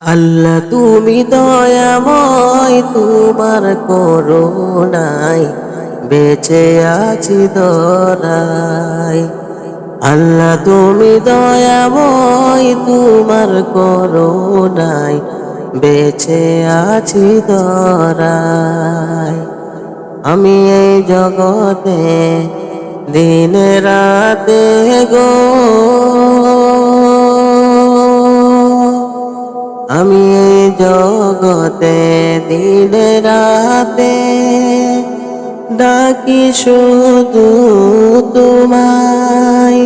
আল্লাহ তুমি দয়াময়, তোমার করুণায় বেঁচে আছি ধরায়। আল্লাহ তুমি দয়াময়, তোমার করুণায় বেঁচে আছি ধরায়। আমি এই জগতে দিনে রাতে গো, আমি এই জগতে দিনে রাতে ডাকি শুধু তোমায়।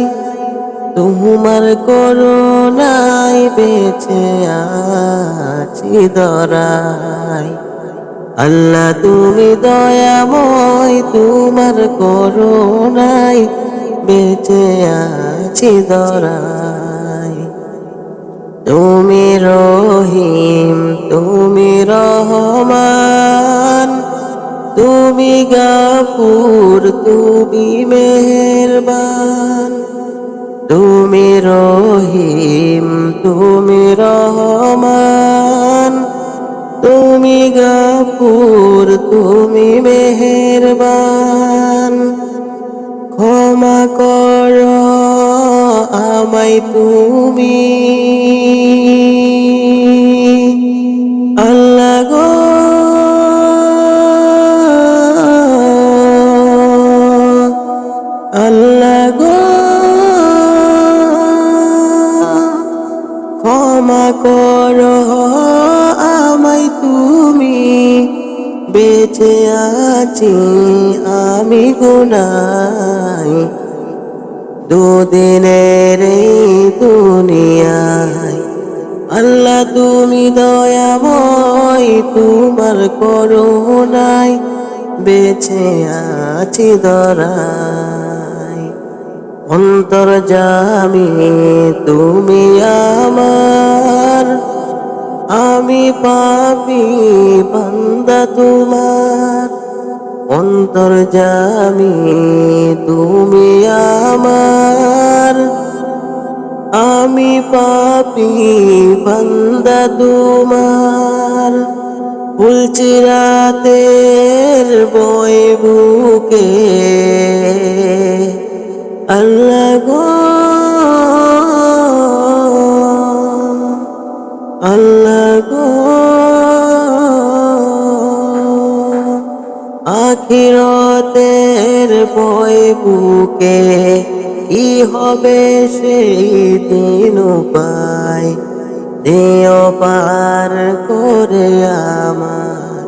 তোমার করুণায় বেঁচে আছি ধরায়। আল্লাহ তুমি দয়াময়, তোমার করুণায় বেঁচে আছি ধরায়। তুমি রহিম, তুমি রহমান, তুমি গাফুর, তুমি মেহেরবান। তুমি রহিম, তুমি রহমান, তুমি গাফুর, তুমি মেহেরবান। ক্ষমা করো আমায় তুমি, আল্লাহ গো। আল্লাহ গো, ক্ষমা করো আমায় তুমি, বেঁচে আছি আমি গুনায়। দুদিনের এই দুনিয়ায় আল্লাহ তুমি দয়াময়, তোমার করুণায় বেঁচে আছি ধরায়। অন্তর্যামী তুমি আমার, আমি পাপী বান্দা তোমার। অন্তর্যামী তুমি আমার, আমি পাপী বান্দা তোমার। ফুলচিরাতের বই বুকে আল্লাহ গো, আল্লাহ গো। আখিরাতের বই বুকে কি হবে সেই দিন উপায় দিও পার করে আমার।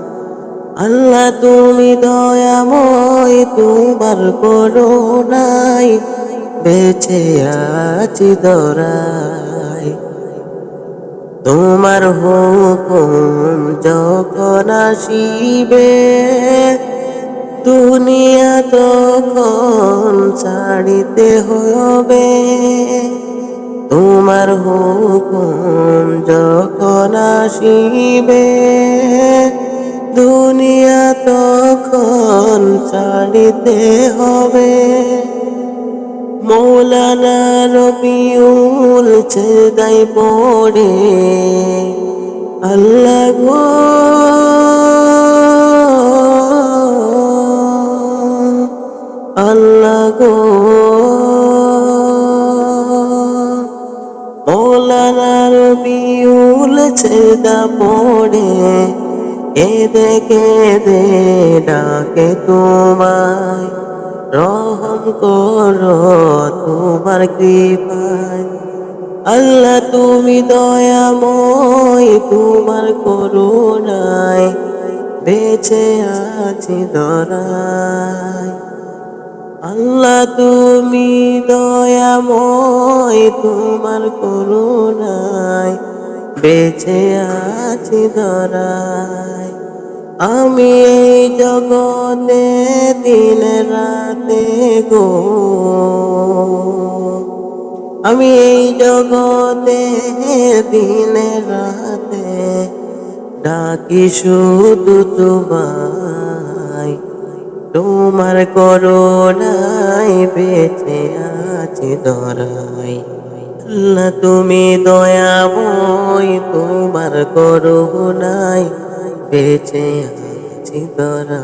আল্লাহ তুমি দয়াময়, তোমার করুণায় বেঁচে আছি ধরায়। তোমার হুকুম যখন আসিবে দুনিয়া তখন ছাড়িতে হবে। তোমার হুকুম যখন আসিবে দুনিয়া তখন ছাড়িতে হবে। মৌলানা রবিউল ছেদাই পড়ে আল্লাহ গো, আল্লাহ গো। মৌলানা রবিউল ছেদা পড়ে কেঁদে কেঁদে ডাকে তোমায়। রহম করো তোমার কৃপায়। আল্লাহ তুমি দয়াময়, তোমার করুণায় বেঁচে আছি ধরায়। আল্লাহ তুমি দয়াময়, তোমার করুণায় বেঁচে আছি ধরায়। আমি এই জগতে দিন রাতে গো, আমি এই জগতে দিন রাতে ডাকি শুধু তোমায়। তোমার করুণায় বেঁচে আছি ধরায়। আল্লাহ তুমি দয়াময়, তোমার করুণায় বেঁচে আছি ধরা।